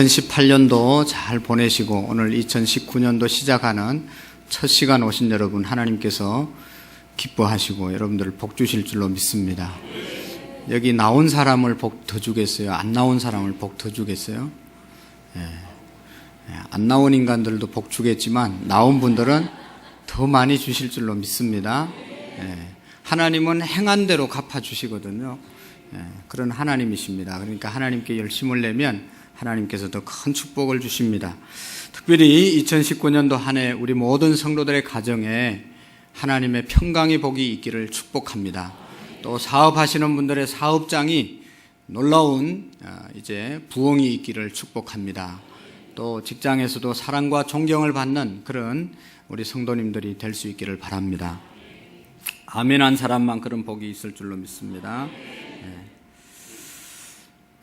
2018년도 잘 보내시고 오늘 2019년도 시작하는 첫 시간 오신 여러분 하나님께서 기뻐하시고 여러분들을 복 주실 줄로 믿습니다. 여기 나온 사람을 복 더 주겠어요? 안 나온 사람을 복 더 주겠어요? 안 나온 인간들도 복 주겠지만 나온 분들은 더 많이 주실 줄로 믿습니다. 하나님은 행한 대로 갚아주시거든요. 그런 하나님이십니다. 그러니까 하나님께 열심을 내면 하나님께서 더 큰 축복을 주십니다. 특별히 2019년도 한 해 우리 모든 성도들의 가정에 하나님의 평강의 복이 있기를 축복합니다. 또 사업하시는 분들의 사업장이 놀라운 이제 부흥이 있기를 축복합니다. 또 직장에서도 사랑과 존경을 받는 그런 우리 성도님들이 될 수 있기를 바랍니다. 아멘한 사람만 그런 복이 있을 줄로 믿습니다.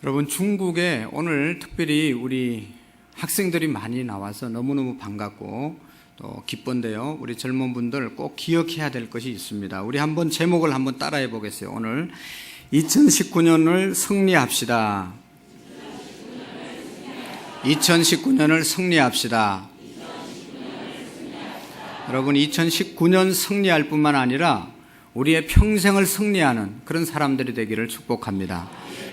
여러분, 중국에 오늘 특별히 우리 학생들이 많이 나와서 너무너무 반갑고 또 기쁜데요. 우리 젊은 분들 꼭 기억해야 될 것이 있습니다. 우리 한번 제목을 한번 따라해 보겠어요. 오늘 2019년을 승리합시다. 2019년을 승리합시다. 여러분, 2019년 승리할 뿐만 아니라 우리의 평생을 승리하는 그런 사람들이 되기를 축복합니다.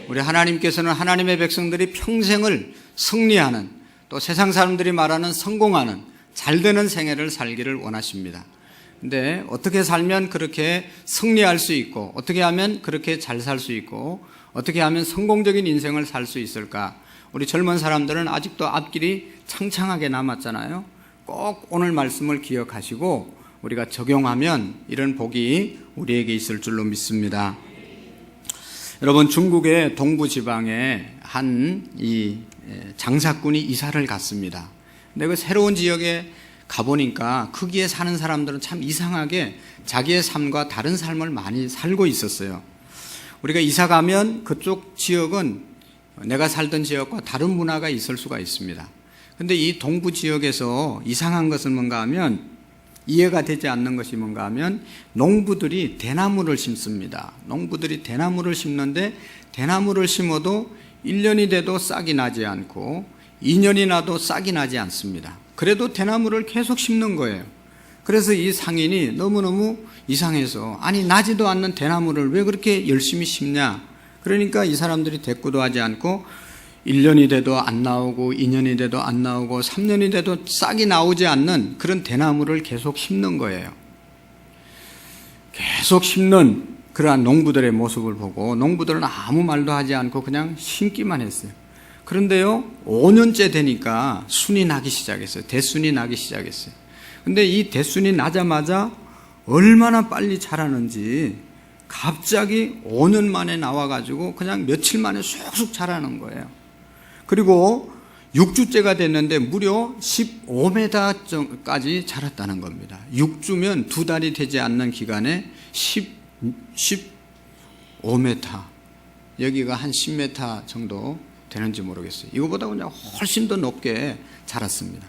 우리 하나님께서는 하나님의 백성들이 평생을 승리하는, 또 세상 사람들이 말하는 성공하는 잘되는 생애를 살기를 원하십니다. 근데 어떻게 살면 그렇게 승리할 수 있고, 어떻게 하면 그렇게 잘 살 수 있고, 어떻게 하면 성공적인 인생을 살 수 있을까? 우리 젊은 사람들은 아직도 앞길이 창창하게 남았잖아요. 꼭 오늘 말씀을 기억하시고 우리가 적용하면 이런 복이 우리에게 있을 줄로 믿습니다. 여러분, 중국의 동부 지방에 한 이 장사꾼이 이사를 갔습니다. 근데 그 새로운 지역에 가보니까 거기에 사는 사람들은 참 이상하게 자기의 삶과 다른 삶을 많이 살고 있었어요. 우리가 이사 가면 그쪽 지역은 내가 살던 지역과 다른 문화가 있을 수가 있습니다. 근데 이 동부 지역에서 이상한 것은 뭔가 하면, 이해가 되지 않는 것이 뭔가 하면 농부들이 대나무를 심습니다. 농부들이 대나무를 심는데 대나무를 심어도 1년이 돼도 싹이 나지 않고 2년이 나도 싹이 나지 않습니다. 그래도 대나무를 계속 심는 거예요. 그래서 이 상인이 너무너무 이상해서, 아니 나지도 않는 대나무를 왜 그렇게 열심히 심냐. 그러니까 이 사람들이 대꾸도 하지 않고 1년이 돼도 안 나오고 2년이 돼도 안 나오고 3년이 돼도 싹이 나오지 않는 그런 대나무를 계속 심는 거예요. 계속 심는 그러한 농부들의 모습을 보고 농부들은 아무 말도 하지 않고 그냥 심기만 했어요. 그런데요, 5년째 되니까 순이 나기 시작했어요. 대순이 나기 시작했어요. 근데 이 대순이 나자마자 얼마나 빨리 자라는지 갑자기 5년 만에 나와가지고 그냥 며칠 만에 쑥쑥 자라는 거예요. 그리고 6주째가 됐는데 무려 15m까지 자랐다는 겁니다. 6주면 2달이 되지 않는 기간에 15m, 여기가 한 10m 정도 되는지 모르겠어요. 이거보다 그냥 훨씬 더 높게 자랐습니다.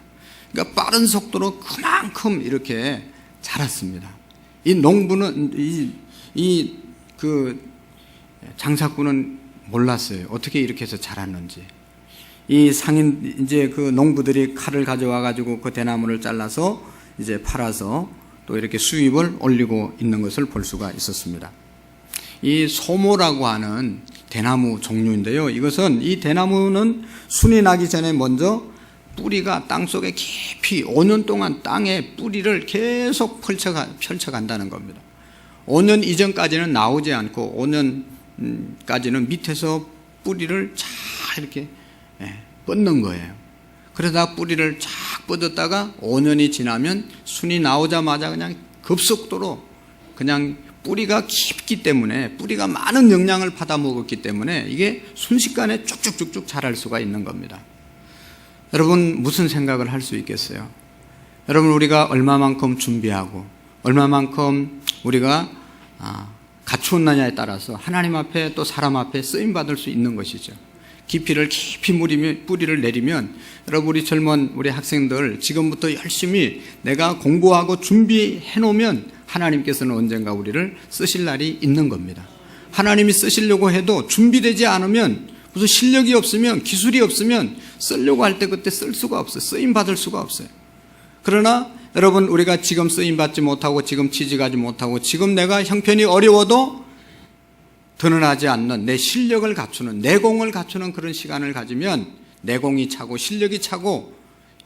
그러니까 빠른 속도로 그만큼 이렇게 자랐습니다. 이 농부는 그 장사꾼은 몰랐어요. 어떻게 이렇게 해서 자랐는지. 이 상인, 이제 그 농부들이 칼을 가져와 가지고 그 대나무를 잘라서 이제 팔아서 또 이렇게 수입을 올리고 있는 것을 볼 수가 있었습니다. 이 소모라고 하는 대나무 종류인데요. 이것은, 이 대나무는 순이 나기 전에 먼저 뿌리가 땅속에 깊이 5년 동안 땅에 뿌리를 계속 펼쳐간다는 겁니다. 5년 이전까지는 나오지 않고 5년까지는 밑에서 뿌리를 잘 이렇게 뻗는 거예요. 그러다 뿌리를 쫙 뻗었다가 5년이 지나면 순이 나오자마자 그냥 급속도로, 그냥 뿌리가 깊기 때문에, 뿌리가 많은 영양을 받아먹었기 때문에 이게 순식간에 쭉쭉쭉쭉 자랄 수가 있는 겁니다. 여러분, 무슨 생각을 할 수 있겠어요? 여러분, 우리가 얼마만큼 준비하고 얼마만큼 우리가 갖추었느냐에 따라서 하나님 앞에 또 사람 앞에 쓰임받을 수 있는 것이죠. 깊이를 깊이 뿌리를 내리면, 여러분, 우리 젊은 우리 학생들 지금부터 열심히 내가 공부하고 준비해 놓으면 하나님께서는 언젠가 우리를 쓰실 날이 있는 겁니다. 하나님이 쓰시려고 해도 준비되지 않으면, 무슨 실력이 없으면, 기술이 없으면 쓰려고 할 때 그때 쓸 수가 없어요. 쓰임 받을 수가 없어요. 그러나 여러분, 우리가 지금 쓰임 받지 못하고 지금 취직하지 못하고 지금 내가 형편이 어려워도 드러나지 않는 내 실력을 갖추는, 내공을 갖추는 그런 시간을 가지면 내공이 차고 실력이 차고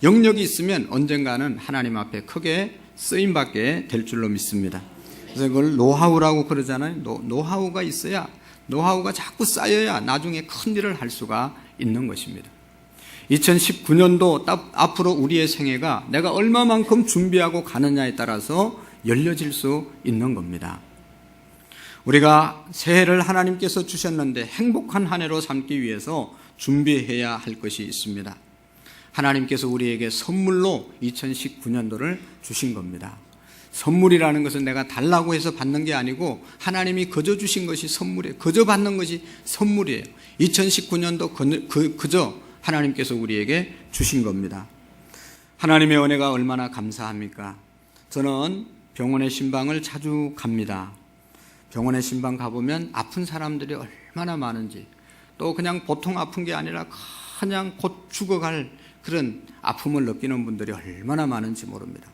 영역이 있으면 언젠가는 하나님 앞에 크게 쓰임받게 될 줄로 믿습니다. 그래서 그걸 노하우라고 그러잖아요. 노하우가 있어야, 노하우가 자꾸 쌓여야 나중에 큰 일을 할 수가 있는 것입니다. 2019년도 앞으로 우리의 생애가 내가 얼마만큼 준비하고 가느냐에 따라서 열려질 수 있는 겁니다. 우리가 새해를 하나님께서 주셨는데 행복한 한 해로 삼기 위해서 준비해야 할 것이 있습니다. 하나님께서 우리에게 선물로 2019년도를 주신 겁니다. 선물이라는 것은 내가 달라고 해서 받는 게 아니고 하나님이 거저 주신 것이 선물이에요. 거저 받는 것이 선물이에요. 2019년도 그저 하나님께서 우리에게 주신 겁니다. 하나님의 은혜가 얼마나 감사합니까? 저는 병원의 신방을 자주 갑니다. 병원의 신방 가보면 아픈 사람들이 얼마나 많은지, 또 그냥 보통 아픈 게 아니라 그냥 곧 죽어갈 그런 아픔을 느끼는 분들이 얼마나 많은지 모릅니다.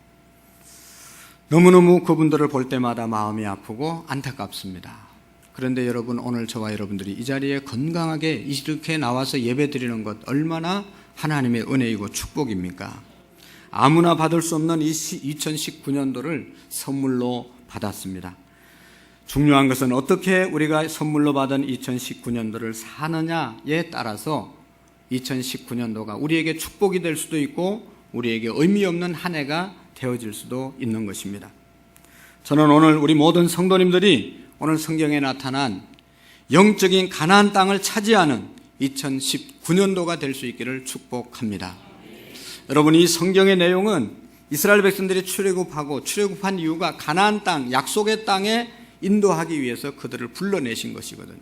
너무너무 그분들을 볼 때마다 마음이 아프고 안타깝습니다. 그런데 여러분, 오늘 저와 여러분들이 이 자리에 건강하게 이렇게 나와서 예배 드리는 것 얼마나 하나님의 은혜이고 축복입니까? 아무나 받을 수 없는 이 2019년도를 선물로 받았습니다. 중요한 것은 어떻게 우리가 선물로 받은 2019년도를 사느냐에 따라서 2019년도가 우리에게 축복이 될 수도 있고 우리에게 의미 없는 한 해가 되어질 수도 있는 것입니다. 저는 오늘 우리 모든 성도님들이 오늘 성경에 나타난 영적인 가나안 땅을 차지하는 2019년도가 될 수 있기를 축복합니다. 여러분, 이 성경의 내용은 이스라엘 백성들이 출애굽한 이유가 가나안 땅, 약속의 땅에 인도하기 위해서 그들을 불러내신 것이거든요.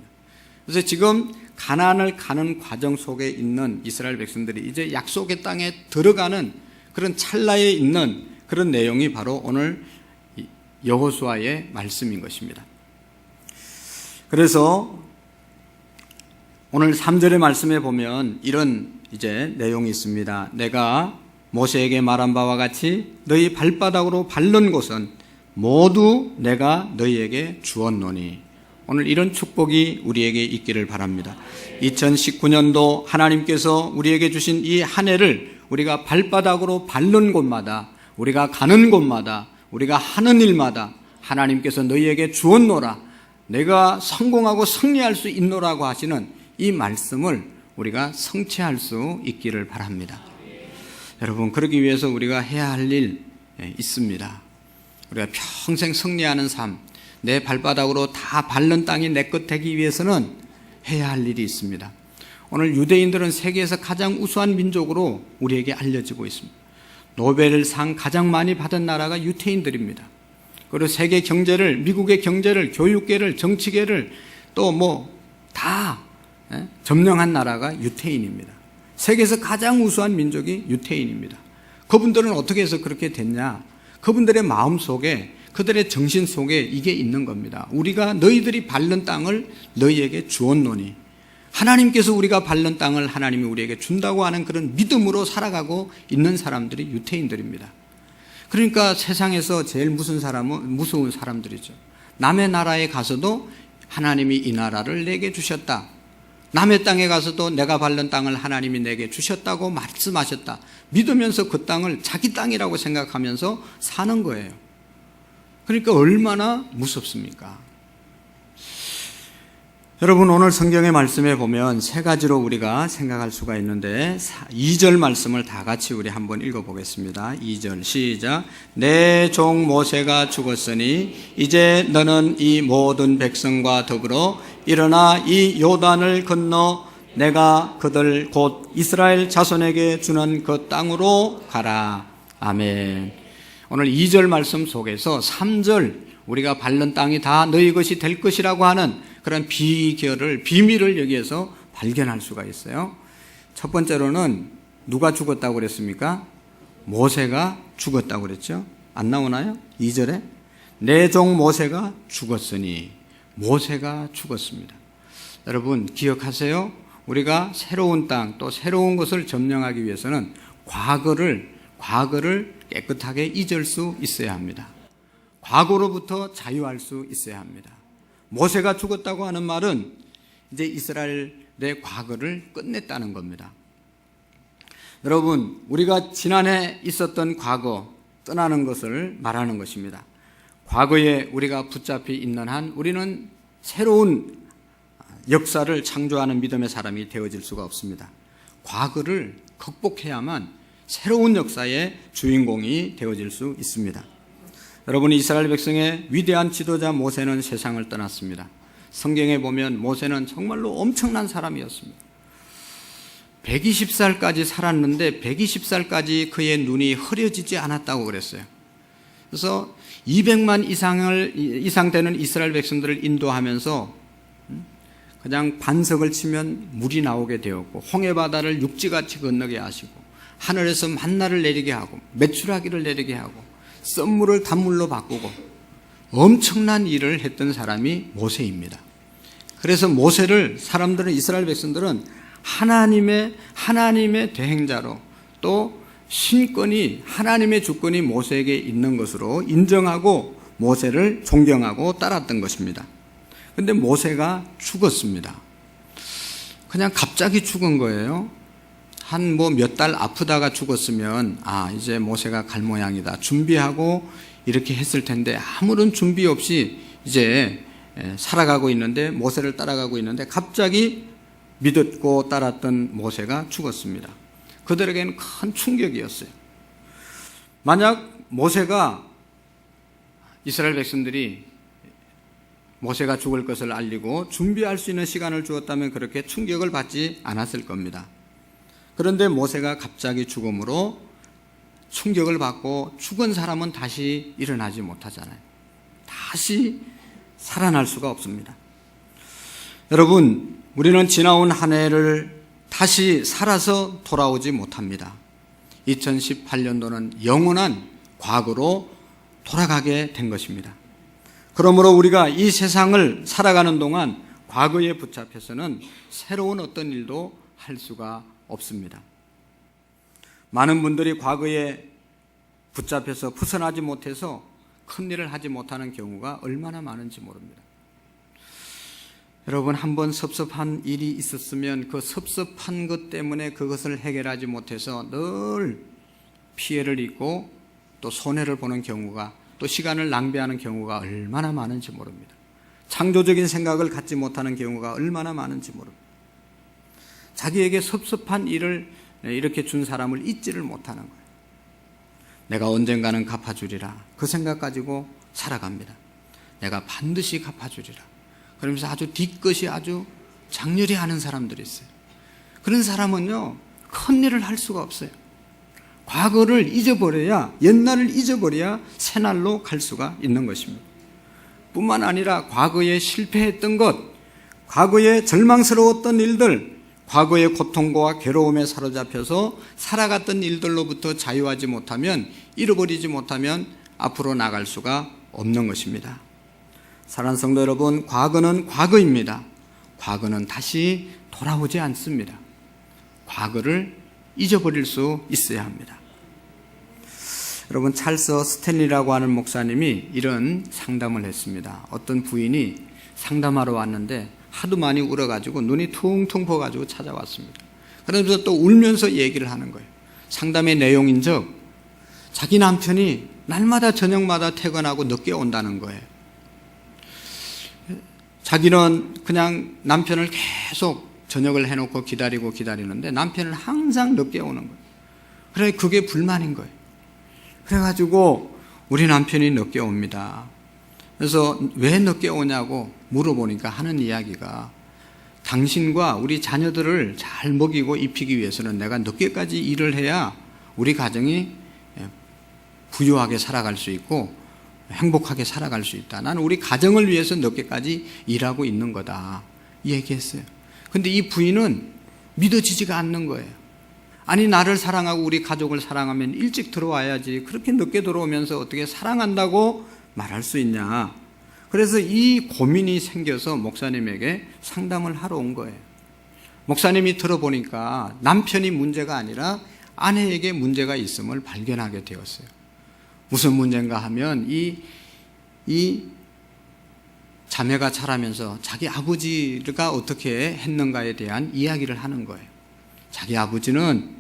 그래서 지금 가나안을 가는 과정 속에 있는 이스라엘 백성들이 이제 약속의 땅에 들어가는 그런 찰나에 있는 그런 내용이 바로 오늘 여호수아의 말씀인 것입니다. 그래서 오늘 3절의 말씀에 보면 이런 이제 내용이 있습니다. 내가 모세에게 말한 바와 같이 너희 발바닥으로 밟는 곳은 모두 내가 너희에게 주었노니. 오늘 이런 축복이 우리에게 있기를 바랍니다. 2019년도 하나님께서 우리에게 주신 이 한 해를 우리가 발바닥으로 밟는 곳마다, 우리가 가는 곳마다, 우리가 하는 일마다 하나님께서 너희에게 주었노라, 내가 성공하고 승리할 수 있노라고 하시는 이 말씀을 우리가 성취할 수 있기를 바랍니다. 여러분, 그러기 위해서 우리가 해야 할 일 있습니다. 우리가 평생 승리하는 삶, 내 발바닥으로 다 밟는 땅이 내 것 되기 위해서는 해야 할 일이 있습니다. 오늘 유대인들은 세계에서 가장 우수한 민족으로 우리에게 알려지고 있습니다. 노벨상 가장 많이 받은 나라가 유태인들입니다. 그리고 세계 경제를, 미국의 경제를, 교육계를, 정치계를 또 다 점령한 나라가 유태인입니다. 세계에서 가장 우수한 민족이 유태인입니다. 그분들은 어떻게 해서 그렇게 됐냐? 그분들의 마음 속에, 그들의 정신 속에 이게 있는 겁니다. 우리가 너희들이 밟는 땅을 너희에게 주었노니, 하나님께서 우리가 밟는 땅을 하나님이 우리에게 준다고 하는 그런 믿음으로 살아가고 있는 사람들이 유태인들입니다. 그러니까 세상에서 제일 무서운 사람들이죠. 남의 나라에 가서도 하나님이 이 나라를 내게 주셨다, 남의 땅에 가서도 내가 밟는 땅을 하나님이 내게 주셨다고 말씀하셨다, 믿으면서 그 땅을 자기 땅이라고 생각하면서 사는 거예요. 그러니까 얼마나 무섭습니까? 여러분, 오늘 성경의 말씀에 보면 세 가지로 우리가 생각할 수가 있는데 2절 말씀을 다 같이 우리 한번 읽어보겠습니다. 2절 시작. 내 종 모세가 죽었으니 이제 너는 이 모든 백성과 더불어 일어나 이 요단을 건너 내가 그들 곧 이스라엘 자손에게 주는 그 땅으로 가라. 아멘. 오늘 2절 말씀 속에서 3절 우리가 밟는 땅이 다 너희 것이 될 것이라고 하는 그런 비밀을 여기에서 발견할 수가 있어요. 첫 번째로는 누가 죽었다고 그랬습니까? 모세가 죽었다고 그랬죠. 안 나오나요? 2절에 내 종 모세가 죽었으니, 모세가 죽었습니다. 여러분 기억하세요? 우리가 새로운 땅, 또 새로운 것을 점령하기 위해서는 과거를 깨끗하게 잊을 수 있어야 합니다. 과거로부터 자유할 수 있어야 합니다. 모세가 죽었다고 하는 말은 이제 이스라엘의 과거를 끝냈다는 겁니다. 여러분, 우리가 지난해 있었던 과거 떠나는 것을 말하는 것입니다. 과거에 우리가 붙잡혀 있는 한 우리는 새로운 역사를 창조하는 믿음의 사람이 되어질 수가 없습니다. 과거를 극복해야만 새로운 역사의 주인공이 되어질 수 있습니다. 여러분, 이스라엘 백성의 위대한 지도자 모세는 세상을 떠났습니다. 성경에 보면 모세는 정말로 엄청난 사람이었습니다. 120살까지 살았는데 120살까지 그의 눈이 흐려지지 않았다고 그랬어요. 그래서 200만 이상 되는 이스라엘 백성들을 인도하면서 그냥 반석을 치면 물이 나오게 되었고, 홍해바다를 육지같이 건너게 하시고, 하늘에서 만나를 내리게 하고, 메추라기를 내리게 하고, 썬물을 단물로 바꾸고, 엄청난 일을 했던 사람이 모세입니다. 그래서 모세를 사람들은, 이스라엘 백성들은 하나님의 대행자로, 또 신권이, 하나님의 주권이 모세에게 있는 것으로 인정하고 모세를 존경하고 따랐던 것입니다. 그런데 모세가 죽었습니다. 그냥 갑자기 죽은 거예요. 한 몇 달 아프다가 죽었으면 이제 모세가 갈 모양이다 준비하고 이렇게 했을 텐데, 아무런 준비 없이 이제 살아가고 있는데, 모세를 따라가고 있는데 갑자기 믿었고 따랐던 모세가 죽었습니다. 그들에게는 큰 충격이었어요. 만약 모세가, 이스라엘 백성들이 모세가 죽을 것을 알리고 준비할 수 있는 시간을 주었다면 그렇게 충격을 받지 않았을 겁니다. 그런데 모세가 갑자기 죽음으로 충격을 받고, 죽은 사람은 다시 일어나지 못하잖아요. 다시 살아날 수가 없습니다. 여러분, 우리는 지나온 한 해를 다시 살아서 돌아오지 못합니다. 2018년도는 영원한 과거로 돌아가게 된 것입니다. 그러므로 우리가 이 세상을 살아가는 동안 과거에 붙잡혀서는 새로운 어떤 일도 할 수가 없습니다. 많은 분들이 과거에 붙잡혀서 벗어나지 못해서 큰 일을 하지 못하는 경우가 얼마나 많은지 모릅니다. 여러분, 한번 섭섭한 일이 있었으면 그 섭섭한 것 때문에 그것을 해결하지 못해서 늘 피해를 입고 또 손해를 보는 경우가, 또 시간을 낭비하는 경우가 얼마나 많은지 모릅니다. 창조적인 생각을 갖지 못하는 경우가 얼마나 많은지 모릅니다. 자기에게 섭섭한 일을 이렇게 준 사람을 잊지를 못하는 거예요. 내가 언젠가는 갚아주리라, 그 생각 가지고 살아갑니다. 내가 반드시 갚아주리라, 그러면서 아주 뒤끝이 아주 장렬히 하는 사람들이 있어요. 그런 사람은요, 큰 일을 할 수가 없어요. 과거를 잊어버려야, 옛날을 잊어버려야 새날로 갈 수가 있는 것입니다. 뿐만 아니라 과거에 실패했던 것, 과거에 절망스러웠던 일들, 과거의 고통과 괴로움에 사로잡혀서 살아갔던 일들로부터 자유하지 못하면, 잃어버리지 못하면 앞으로 나갈 수가 없는 것입니다. 사랑하는 성도 여러분, 과거는 과거입니다. 과거는 다시 돌아오지 않습니다. 과거를 잊어버릴 수 있어야 합니다. 여러분, 찰스 스탠리라고 하는 목사님이 이런 상담을 했습니다. 어떤 부인이 상담하러 왔는데 하도 많이 울어가지고 눈이 퉁퉁 부어가지고 찾아왔습니다. 그러면서 또 울면서 얘기를 하는 거예요. 상담의 내용인즉 자기 남편이 날마다 저녁마다 퇴근하고 늦게 온다는 거예요. 자기는 그냥 남편을 계속 저녁을 해놓고 기다리는데 남편은 항상 늦게 오는 거예요. 그래, 그게 불만인 거예요. 그래가지고 우리 남편이 늦게 옵니다. 그래서 왜 늦게 오냐고 물어보니까 하는 이야기가, 당신과 우리 자녀들을 잘 먹이고 입히기 위해서는 내가 늦게까지 일을 해야 우리 가정이 부유하게 살아갈 수 있고 행복하게 살아갈 수 있다. 나는 우리 가정을 위해서 늦게까지 일하고 있는 거다, 얘기했어요. 근데 이 부인은 믿어지지가 않는 거예요. 아니, 나를 사랑하고 우리 가족을 사랑하면 일찍 들어와야지, 그렇게 늦게 들어오면서 어떻게 사랑한다고 말할 수 있냐. 그래서 이 고민이 생겨서 목사님에게 상담을 하러 온 거예요. 목사님이 들어보니까 남편이 문제가 아니라 아내에게 문제가 있음을 발견하게 되었어요. 무슨 문제인가 하면 이 자매가 자라면서 자기 아버지가 어떻게 했는가에 대한 이야기를 하는 거예요. 자기 아버지는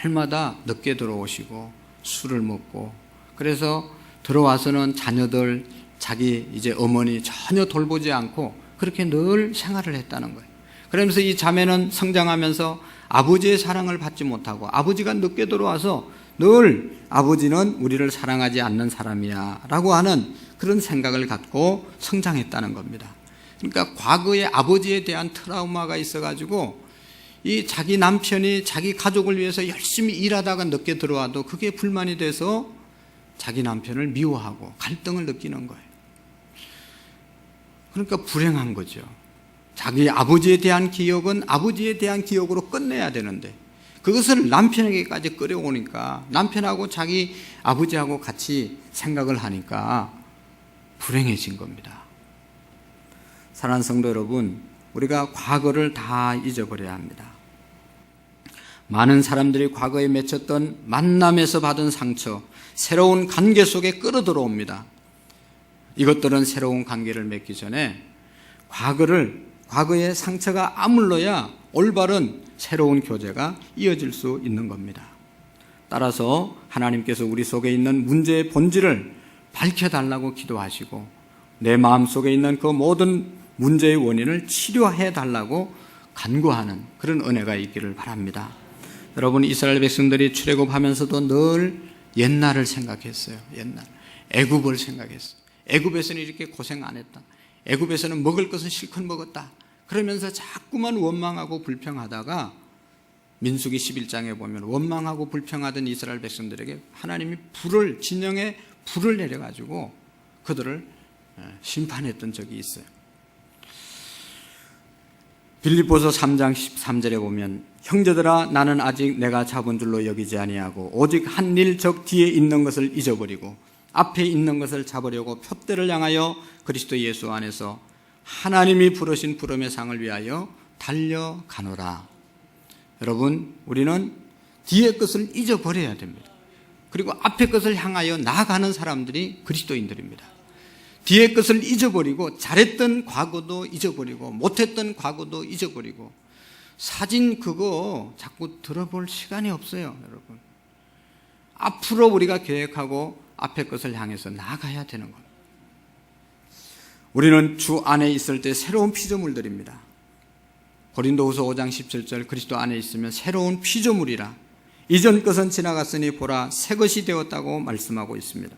날마다 늦게 들어오시고 술을 먹고, 그래서 들어와서는 자녀들 자기 이제 어머니 전혀 돌보지 않고 그렇게 늘 생활을 했다는 거예요. 그러면서 이 자매는 성장하면서 아버지의 사랑을 받지 못하고, 아버지가 늦게 들어와서 늘 아버지는 우리를 사랑하지 않는 사람이야 라고 하는 그런 생각을 갖고 성장했다는 겁니다. 그러니까 과거에 아버지에 대한 트라우마가 있어가지고 이 자기 남편이 자기 가족을 위해서 열심히 일하다가 늦게 들어와도 그게 불만이 돼서 자기 남편을 미워하고 갈등을 느끼는 거예요. 그러니까 불행한 거죠. 자기 아버지에 대한 기억은 아버지에 대한 기억으로 끝내야 되는데 그것을 남편에게까지 끌어오니까 남편하고 자기 아버지하고 같이 생각을 하니까 불행해진 겁니다. 사랑하는 성도 여러분, 우리가 과거를 다 잊어버려야 합니다. 많은 사람들이 과거에 맺혔던 만남에서 받은 상처, 새로운 관계 속에 끌어들어옵니다. 이것들은 새로운 관계를 맺기 전에 과거의 상처가 아물러야 올바른 새로운 교제가 이어질 수 있는 겁니다. 따라서 하나님께서 우리 속에 있는 문제의 본질을 밝혀달라고 기도하시고 내 마음속에 있는 그 모든 문제의 원인을 치료해 달라고 간구하는 그런 은혜가 있기를 바랍니다. 여러분, 이스라엘 백성들이 출애굽하면서도 늘 옛날을 생각했어요. 옛날 애굽을 생각했어요. 애굽에서는 이렇게 고생 안 했다. 애굽에서는 먹을 것은 실컷 먹었다. 그러면서 자꾸만 원망하고 불평하다가 민수기 11장에 보면 원망하고 불평하던 이스라엘 백성들에게 하나님이 진영에 불을 내려가지고 그들을 심판했던 적이 있어요. 빌립보서 3장 13절에 보면 형제들아 나는 아직 내가 잡은 줄로 여기지 아니하고 오직 한 일 적 뒤에 있는 것을 잊어버리고 앞에 있는 것을 잡으려고 표대를 향하여 그리스도 예수 안에서 하나님이 부르신 부름의 상을 위하여 달려가노라. 여러분, 우리는 뒤의 것을 잊어버려야 됩니다. 그리고 앞의 것을 향하여 나아가는 사람들이 그리스도인들입니다. 뒤의 것을 잊어버리고 잘했던 과거도 잊어버리고 못했던 과거도 잊어버리고 사진 그거 자꾸 들어볼 시간이 없어요. 여러분, 앞으로 우리가 계획하고 앞의 것을 향해서 나아가야 되는 겁니다. 우리는 주 안에 있을 때 새로운 피조물들입니다. 고린도후서 5장 17절 그리스도 안에 있으면 새로운 피조물이라 이전 것은 지나갔으니 보라 새 것이 되었다고 말씀하고 있습니다.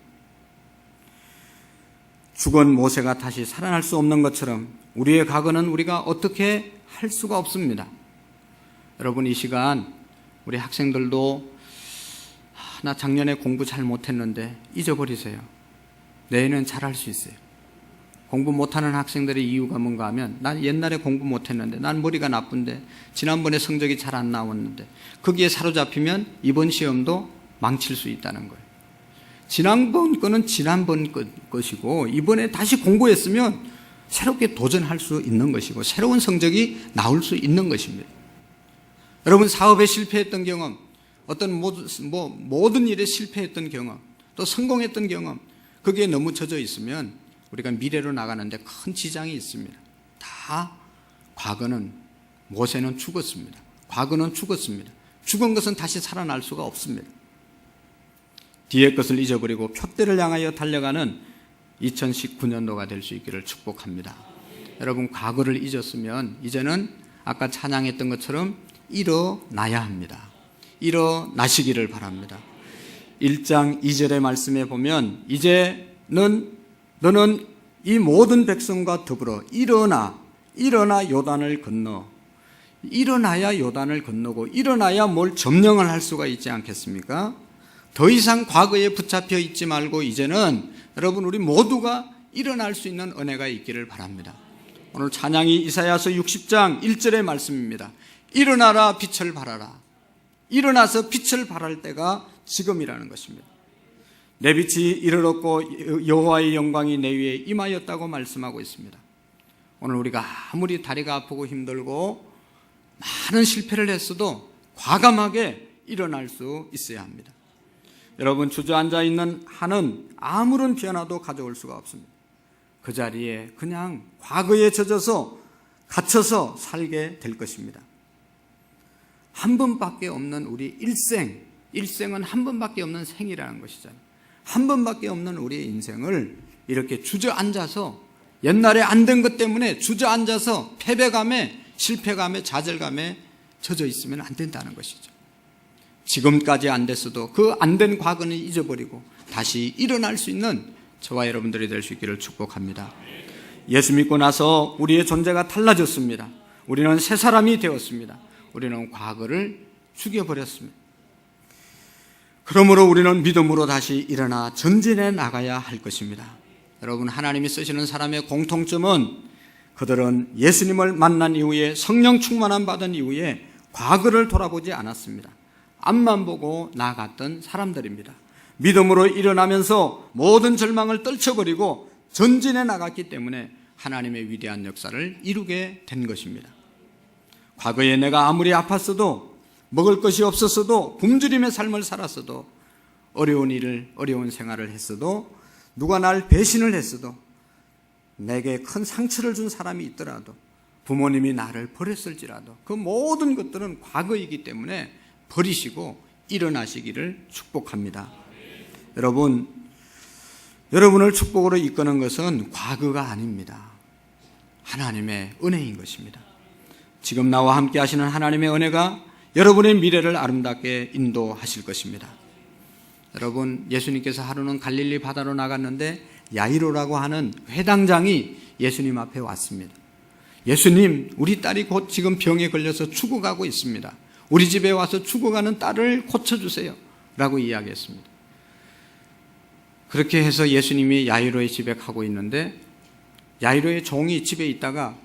죽은 모세가 다시 살아날 수 없는 것처럼 우리의 과거는 우리가 어떻게 할 수가 없습니다. 여러분, 이 시간 우리 학생들도 나 작년에 공부 잘 못했는데 잊어버리세요. 내일은 잘할 수 있어요. 공부 못하는 학생들의 이유가 뭔가 하면 난 옛날에 공부 못했는데 난 머리가 나쁜데 지난번에 성적이 잘 안 나왔는데 거기에 사로잡히면 이번 시험도 망칠 수 있다는 거예요. 지난번 거는 지난번 것이고 이번에 다시 공부했으면 새롭게 도전할 수 있는 것이고 새로운 성적이 나올 수 있는 것입니다. 여러분, 사업에 실패했던 경험, 어떤 모든 일에 실패했던 경험, 또 성공했던 경험, 거기에 너무 젖어 있으면 우리가 미래로 나가는데 큰 지장이 있습니다. 다 과거는 모세는 죽었습니다. 과거는 죽었습니다. 죽은 것은 다시 살아날 수가 없습니다. 뒤의 것을 잊어버리고 표대를 향하여 달려가는 2019년도가 될 수 있기를 축복합니다. 여러분, 과거를 잊었으면 이제는 아까 찬양했던 것처럼 일어나야 합니다. 일어나시기를 바랍니다. 1장 2절의 말씀에 보면 이제는 너는 이 모든 백성과 더불어 일어나 요단을 건너. 일어나야 요단을 건너고 일어나야 뭘 점령을 할 수가 있지 않겠습니까? 더 이상 과거에 붙잡혀 있지 말고 이제는 여러분 우리 모두가 일어날 수 있는 은혜가 있기를 바랍니다. 오늘 찬양이 이사야서 60장 1절의 말씀입니다. 일어나라 빛을 발하라. 일어나서 빛을 발할 때가 지금이라는 것입니다. 내 빛이 이르렀고 여호와의 영광이 내 위에 임하였다고 말씀하고 있습니다. 오늘 우리가 아무리 다리가 아프고 힘들고 많은 실패를 했어도 과감하게 일어날 수 있어야 합니다. 여러분, 주저앉아 있는 한은 아무런 변화도 가져올 수가 없습니다. 그 자리에 그냥 과거에 갇혀서 살게 될 것입니다. 한 번밖에 없는 우리 일생은 한 번밖에 없는 생이라는 것이잖아요. 한 번밖에 없는 우리의 인생을 이렇게 주저앉아서, 옛날에 안 된 것 때문에 주저앉아서 패배감에, 실패감에, 좌절감에 젖어 있으면 안 된다는 것이죠. 지금까지 안 됐어도 그 안 된 과거는 잊어버리고 다시 일어날 수 있는 저와 여러분들이 될 수 있기를 축복합니다. 예수 믿고 나서 우리의 존재가 달라졌습니다. 우리는 새 사람이 되었습니다. 우리는 과거를 죽여버렸습니다. 그러므로 우리는 믿음으로 다시 일어나 전진해 나가야 할 것입니다. 여러분, 하나님이 쓰시는 사람의 공통점은 그들은 예수님을 만난 이후에, 성령 충만함 받은 이후에 과거를 돌아보지 않았습니다. 앞만 보고 나아갔던 사람들입니다. 믿음으로 일어나면서 모든 절망을 떨쳐버리고 전진해 나갔기 때문에 하나님의 위대한 역사를 이루게 된 것입니다. 과거에 내가 아무리 아팠어도, 먹을 것이 없었어도, 굶주림의 삶을 살았어도, 어려운 생활을 했어도, 누가 날 배신을 했어도, 내게 큰 상처를 준 사람이 있더라도, 부모님이 나를 버렸을지라도 그 모든 것들은 과거이기 때문에 버리시고 일어나시기를 축복합니다. 여러분을 축복으로 이끄는 것은 과거가 아닙니다. 하나님의 은혜인 것입니다. 지금 나와 함께 하시는 하나님의 은혜가 여러분의 미래를 아름답게 인도하실 것입니다. 여러분, 예수님께서 하루는 갈릴리 바다로 나갔는데 야이로라고 하는 회당장이 예수님 앞에 왔습니다. 예수님, 우리 딸이 곧 지금 병에 걸려서 죽어가고 있습니다. 우리 집에 와서 죽어가는 딸을 고쳐주세요 라고 이야기했습니다. 그렇게 해서 예수님이 야이로의 집에 가고 있는데, 야이로의 종이 집에 있다가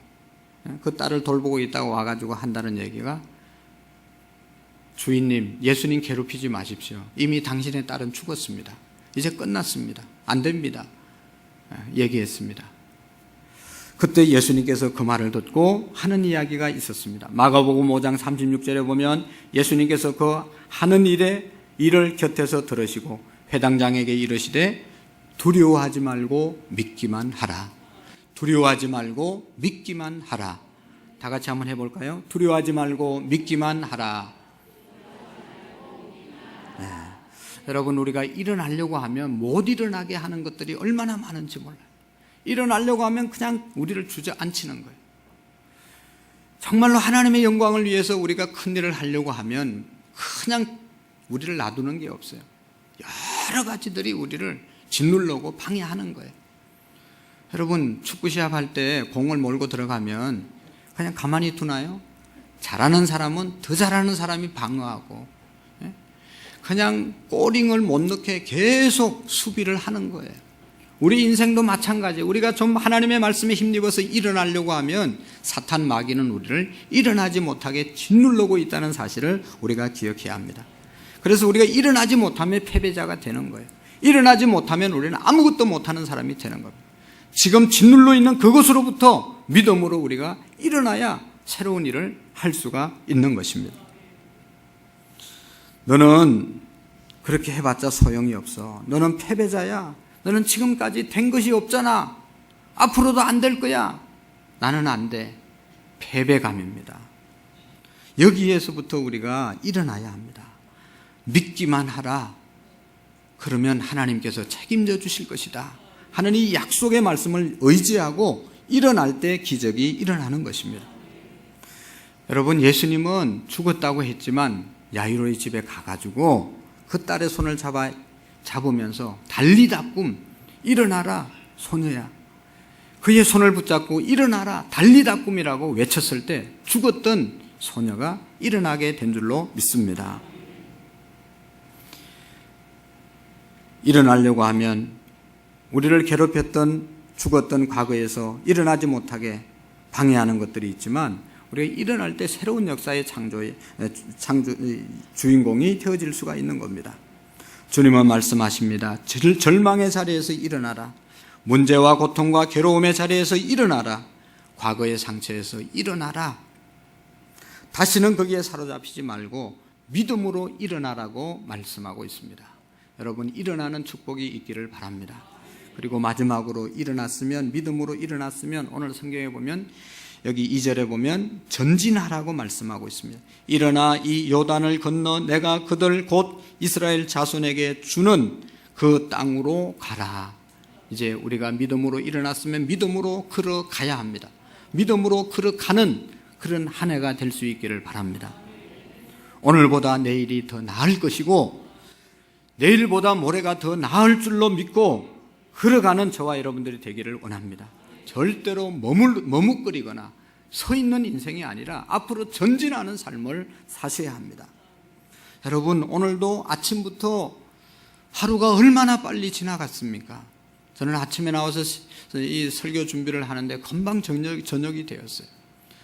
그 딸을 돌보고 있다가 와가지고 한다는 얘기가, 주인님, 예수님 괴롭히지 마십시오. 이미 당신의 딸은 죽었습니다. 이제 끝났습니다. 안 됩니다. 얘기했습니다. 그때 예수님께서 그 말을 듣고 하는 이야기가 있었습니다. 마가복음 5장 36절에 보면 예수님께서 그 하는 일을 곁에서 들으시고 회당장에게 이르시되 두려워하지 말고 믿기만 하라. 두려워하지 말고 믿기만 하라. 다 같이 한번 해볼까요? 두려워하지 말고 믿기만 하라. 네. 여러분, 우리가 일어나려고 하면 못 일어나게 하는 것들이 얼마나 많은지 몰라요. 일어나려고 하면 그냥 우리를 주저앉히는 거예요. 정말로 하나님의 영광을 위해서 우리가 큰 일을 하려고 하면 그냥 우리를 놔두는 게 없어요. 여러 가지들이 우리를 짓누르고 방해하는 거예요. 여러분, 축구 시합할 때 공을 몰고 들어가면 그냥 가만히 두나요? 잘하는 사람은 더 잘하는 사람이 방어하고, 그냥 골링을 못 넣게 계속 수비를 하는 거예요. 우리 인생도 마찬가지예요. 우리가 좀 하나님의 말씀에 힘입어서 일어나려고 하면 사탄 마귀는 우리를 일어나지 못하게 짓누르고 있다는 사실을 우리가 기억해야 합니다. 그래서 우리가 일어나지 못하면 패배자가 되는 거예요. 일어나지 못하면 우리는 아무것도 못하는 사람이 되는 겁니다. 지금 짓눌러 있는 그것으로부터 믿음으로 우리가 일어나야 새로운 일을 할 수가 있는 것입니다. 너는 그렇게 해봤자 소용이 없어. 너는 패배자야. 너는 지금까지 된 것이 없잖아. 앞으로도 안 될 거야. 나는 안 돼. 패배감입니다. 여기에서부터 우리가 일어나야 합니다. 믿기만 하라. 그러면 하나님께서 책임져 주실 것이다 하는 이 약속의 말씀을 의지하고 일어날 때 기적이 일어나는 것입니다. 여러분, 예수님은 죽었다고 했지만 야이로의 집에 가가지고 그 딸의 손을 잡으면서 달리다꿈, 일어나라 소녀야. 그의 손을 붙잡고 일어나라 달리다꿈이라고 외쳤을 때 죽었던 소녀가 일어나게 된 줄로 믿습니다. 일어나려고 하면 우리를 괴롭혔던, 죽었던 과거에서 일어나지 못하게 방해하는 것들이 있지만 우리가 일어날 때 새로운 역사의 주인공이 되어질 수가 있는 겁니다. 주님은 말씀하십니다. 절망의 자리에서 일어나라. 문제와 고통과 괴로움의 자리에서 일어나라. 과거의 상처에서 일어나라. 다시는 거기에 사로잡히지 말고 믿음으로 일어나라고 말씀하고 있습니다. 여러분, 일어나는 축복이 있기를 바랍니다. 그리고 마지막으로 일어났으면, 믿음으로 일어났으면 오늘 성경에 보면 여기 2절에 보면 전진하라고 말씀하고 있습니다. 일어나 이 요단을 건너 내가 그들 곧 이스라엘 자손에게 주는 그 땅으로 가라. 이제 우리가 믿음으로 일어났으면 믿음으로 걸어가야 합니다. 믿음으로 걸어가는 그런 한 해가 될 수 있기를 바랍니다. 오늘보다 내일이 더 나을 것이고 내일보다 모레가 더 나을 줄로 믿고 걸어가는 저와 여러분들이 되기를 원합니다. 절대로 머뭇거리거나 서 있는 인생이 아니라 앞으로 전진하는 삶을 사셔야 합니다. 여러분, 오늘도 아침부터 하루가 얼마나 빨리 지나갔습니까? 저는 아침에 나와서 이 설교 준비를 하는데 금방 저녁이 되었어요.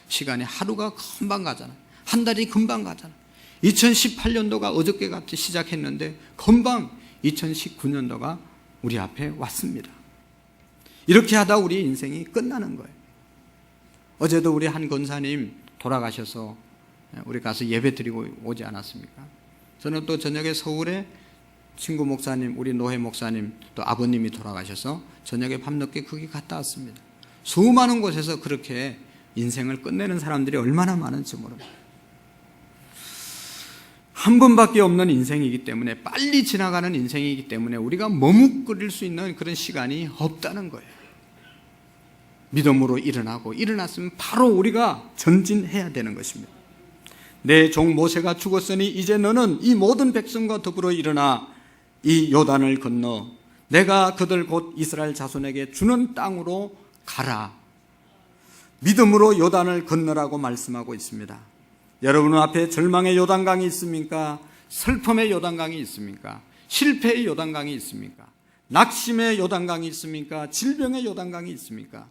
시간이 하루가 금방 가잖아요. 한 달이 금방 가잖아요. 2018년도가 어저께 같이 시작했는데 금방 2019년도가 우리 앞에 왔습니다. 이렇게 하다 우리 인생이 끝나는 거예요. 어제도 우리 한 권사님 돌아가셔서 우리 가서 예배 드리고 오지 않았습니까? 저는 또 저녁에 서울에 친구 목사님, 우리 노회 목사님, 또 아버님이 돌아가셔서 저녁에 밤늦게 거기 갔다 왔습니다. 수많은 곳에서 그렇게 인생을 끝내는 사람들이 얼마나 많은지 모릅니다. 한 번밖에 없는 인생이기 때문에, 빨리 지나가는 인생이기 때문에 우리가 머뭇거릴 수 있는 그런 시간이 없다는 거예요. 믿음으로 일어나고 일어났으면 바로 우리가 전진해야 되는 것입니다. 내 종 모세가 죽었으니 이제 너는 이 모든 백성과 더불어 일어나 이 요단을 건너 내가 그들 곧 이스라엘 자손에게 주는 땅으로 가라. 믿음으로 요단을 건너라고 말씀하고 있습니다. 여러분 앞에 절망의 요단강이 있습니까? 슬픔의 요단강이 있습니까? 실패의 요단강이 있습니까? 낙심의 요단강이 있습니까? 질병의 요단강이 있습니까?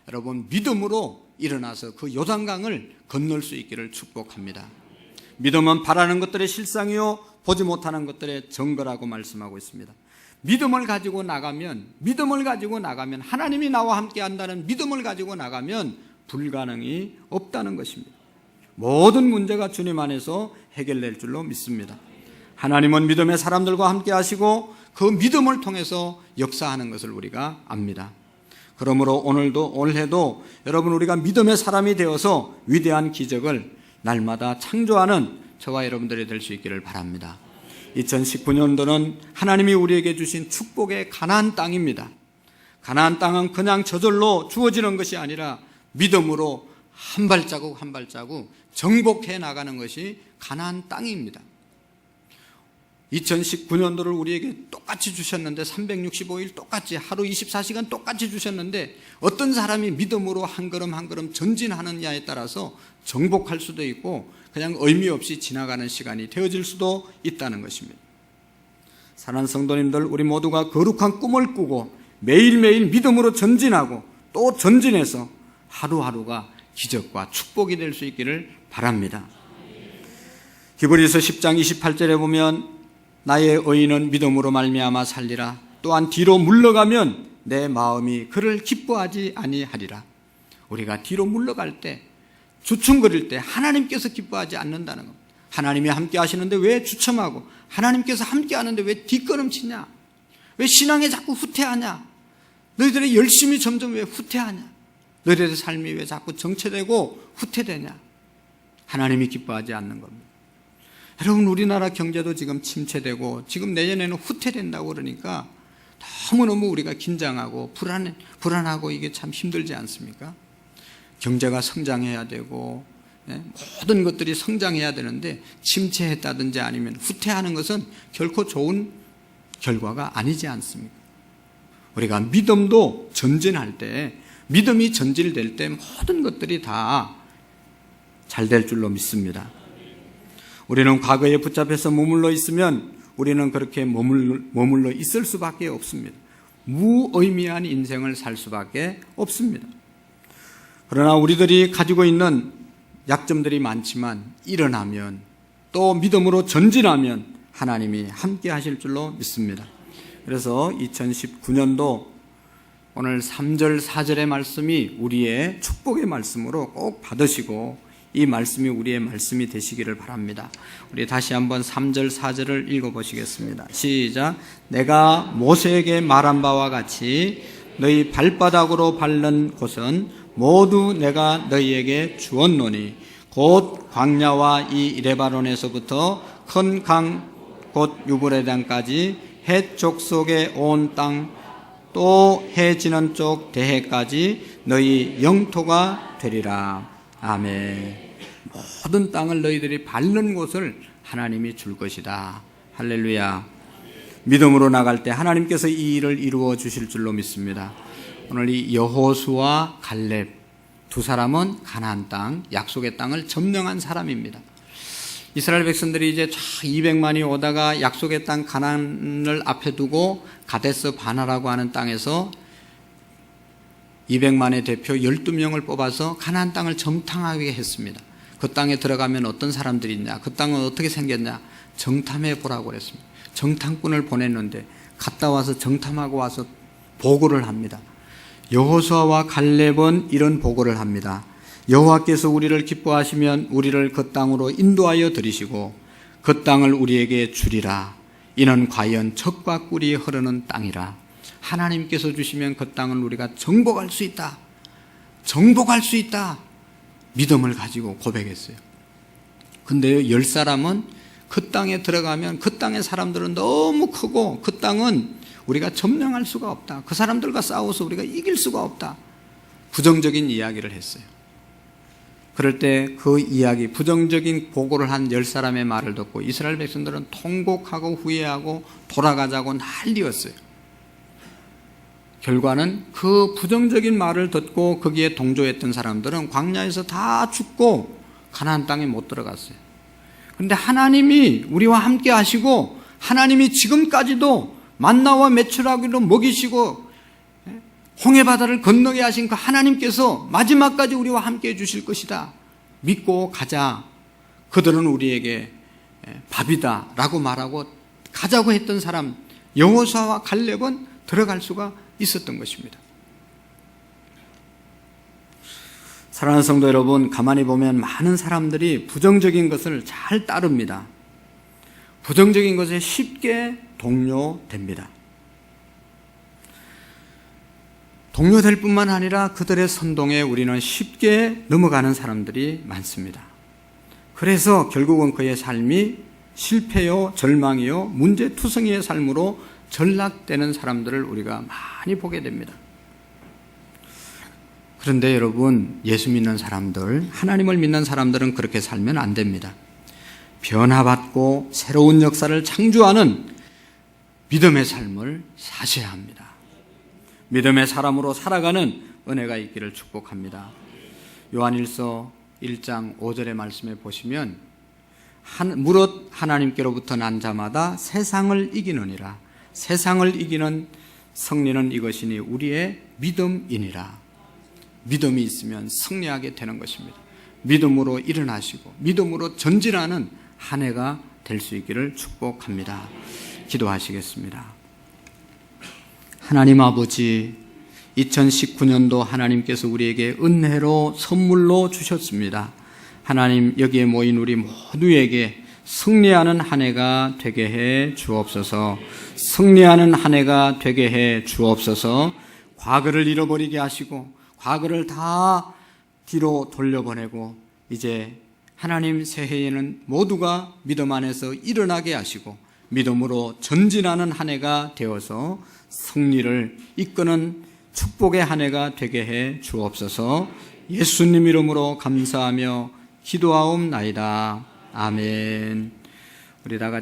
여러분, 믿음으로 일어나서 그 요단강을 건널 수 있기를 축복합니다. 믿음은 바라는 것들의 실상이요 보지 못하는 것들의 증거라고 말씀하고 있습니다. 믿음을 가지고 나가면 하나님이 나와 함께 한다는 믿음을 가지고 나가면 불가능이 없다는 것입니다. 모든 문제가 주님 안에서 해결될 줄로 믿습니다. 하나님은 믿음의 사람들과 함께 하시고 그 믿음을 통해서 역사하는 것을 우리가 압니다. 그러므로 오늘도 올해도 여러분, 우리가 믿음의 사람이 되어서 위대한 기적을 날마다 창조하는 저와 여러분들이 될 수 있기를 바랍니다. 2019년도는 하나님이 우리에게 주신 축복의 가나안 땅입니다. 가나안 땅은 그냥 저절로 주어지는 것이 아니라 믿음으로 한 발자국 한 발자국 정복해 나가는 것이 가나안 땅입니다. 2019년도를 우리에게 똑같이 주셨는데, 365일 똑같이, 하루 24시간 똑같이 주셨는데, 어떤 사람이 믿음으로 한 걸음 한 걸음 전진하느냐에 따라서 정복할 수도 있고 그냥 의미 없이 지나가는 시간이 되어질 수도 있다는 것입니다. 사랑하는 성도님들, 우리 모두가 거룩한 꿈을 꾸고 매일매일 믿음으로 전진하고 또 전진해서 하루하루가 기적과 축복이 될 수 있기를 바랍니다. 히브리서 10장 28절에 보면 나의 의인은 믿음으로 말미암아 살리라. 또한 뒤로 물러가면 내 마음이 그를 기뻐하지 아니하리라. 우리가 뒤로 물러갈 때, 주춤거릴 때 하나님께서 기뻐하지 않는다는 겁니다. 하나님이 함께 하시는데 왜 주춤하고, 하나님께서 함께 하는데 왜 뒷걸음치냐, 왜 신앙에 자꾸 후퇴하냐, 너희들의 열심이 점점 왜 후퇴하냐, 너희들의 삶이 왜 자꾸 정체되고 후퇴되냐. 하나님이 기뻐하지 않는 겁니다. 여러분, 우리나라 경제도 지금 침체되고 지금 내년에는 후퇴된다고 그러니까 너무너무 우리가 긴장하고 불안하고 이게 참 힘들지 않습니까? 경제가 성장해야 되고 모든 것들이 성장해야 되는데 침체했다든지 아니면 후퇴하는 것은 결코 좋은 결과가 아니지 않습니까? 우리가 믿음도 전진할 때, 믿음이 전진될 때 모든 것들이 다 잘 될 줄로 믿습니다. 우리는 과거에 붙잡혀서 머물러 있으면 우리는 그렇게 머물러 있을 수밖에 없습니다. 무의미한 인생을 살 수밖에 없습니다. 그러나 우리들이 가지고 있는 약점들이 많지만 일어나면, 또 믿음으로 전진하면 하나님이 함께 하실 줄로 믿습니다. 그래서 2019년도 오늘 3절 4절의 말씀이 우리의 축복의 말씀으로 꼭 받으시고 이 말씀이 우리의 말씀이 되시기를 바랍니다. 우리 다시 한번 3절 4절을 읽어보시겠습니다. 시작. 내가 모세에게 말한 바와 같이 너희 발바닥으로 밟는 곳은 모두 내가 너희에게 주었노니 곧 광야와 이 레바논에서부터 큰 강 곧 유브레단까지 해쪽 속의 온 땅 또 해 지는 쪽 대해까지 너희 영토가 되리라. 아멘. 모든 땅을 너희들이 밟는 곳을 하나님이 줄 것이다. 할렐루야. 믿음으로 나갈 때 하나님께서 이 일을 이루어 주실 줄로 믿습니다. 오늘 이 여호수아 갈렙 두 사람은 가나안 땅, 약속의 땅을 점령한 사람입니다. 이스라엘 백성들이 이제 200만이 오다가 약속의 땅 가나안을 앞에 두고 가데스 바나라고 하는 땅에서 200만의 대표 12명을 뽑아서 가나안 땅을 정탐하게 했습니다. 그 땅에 들어가면 어떤 사람들이 있냐, 그 땅은 어떻게 생겼냐 정탐해 보라고 그랬습니다. 정탐꾼을 보냈는데 갔다 와서 정탐하고 와서 보고를 합니다. 여호수아와 갈렙은 이런 보고를 합니다. 여호와께서 우리를 기뻐하시면 우리를 그 땅으로 인도하여 들이시고 그 땅을 우리에게 주리라. 이는 과연 젖과 꿀이 흐르는 땅이라. 하나님께서 주시면 그 땅은 우리가 정복할 수 있다. 정복할 수 있다. 믿음을 가지고 고백했어요. 근데요, 10사람은 그 땅에 들어가면 그 땅의 사람들은 너무 크고 그 땅은 우리가 점령할 수가 없다. 그 사람들과 싸워서 우리가 이길 수가 없다. 부정적인 이야기를 했어요. 그럴 때 그 이야기, 부정적인 보고를 한 10사람의 말을 듣고 이스라엘 백성들은 통곡하고 후회하고 돌아가자고 난리였어요. 결과는 그 부정적인 말을 듣고 거기에 동조했던 사람들은 광야에서 다 죽고 가나안 땅에 못 들어갔어요. 그런데 하나님이 우리와 함께 하시고 하나님이 지금까지도 만나와 메추라기로 먹이시고 홍해바다를 건너게 하신 그 하나님께서 마지막까지 우리와 함께 해주실 것이다. 믿고 가자. 그들은 우리에게 밥이다 라고 말하고 가자고 했던 사람 여호수아와 갈렙은 들어갈 수가 있었던 것입니다. 사랑하는 성도 여러분, 가만히 보면 많은 사람들이 부정적인 것을 잘 따릅니다. 부정적인 것에 쉽게 동요됩니다. 동요될 뿐만 아니라 그들의 선동에 우리는 쉽게 넘어가는 사람들이 많습니다. 그래서 결국은 그의 삶이 실패요, 절망이요, 문제투성이의 삶으로 전락되는 사람들을 우리가 많이 보게 됩니다. 그런데 여러분, 예수 믿는 사람들, 하나님을 믿는 사람들은 그렇게 살면 안 됩니다. 변화받고 새로운 역사를 창조하는 믿음의 삶을 사셔야 합니다. 믿음의 사람으로 살아가는 은혜가 있기를 축복합니다. 요한일서 1장 5절의 말씀에 보시면 무릇 하나님께로부터 난 자마다 세상을 이기느니라. 세상을 이기는 승리는 이것이니 우리의 믿음이니라. 믿음이 있으면 승리하게 되는 것입니다. 믿음으로 일어나시고 믿음으로 전진하는 한 해가 될 수 있기를 축복합니다. 기도하시겠습니다. 하나님 아버지, 2019년도 하나님께서 우리에게 은혜로 선물로 주셨습니다. 하나님, 여기에 모인 우리 모두에게 승리하는 한 해가 되게 해 주옵소서. 승리하는 한 해가 되게 해 주옵소서. 과거를 잃어버리게 하시고 과거를 다 뒤로 돌려보내고 이제 하나님 새해에는 모두가 믿음 안에서 일어나게 하시고 믿음으로 전진하는 한 해가 되어서 승리를 이끄는 축복의 한 해가 되게 해 주옵소서. 예수님 이름으로 감사하며 기도하옵나이다. 아멘. 우리 다 같이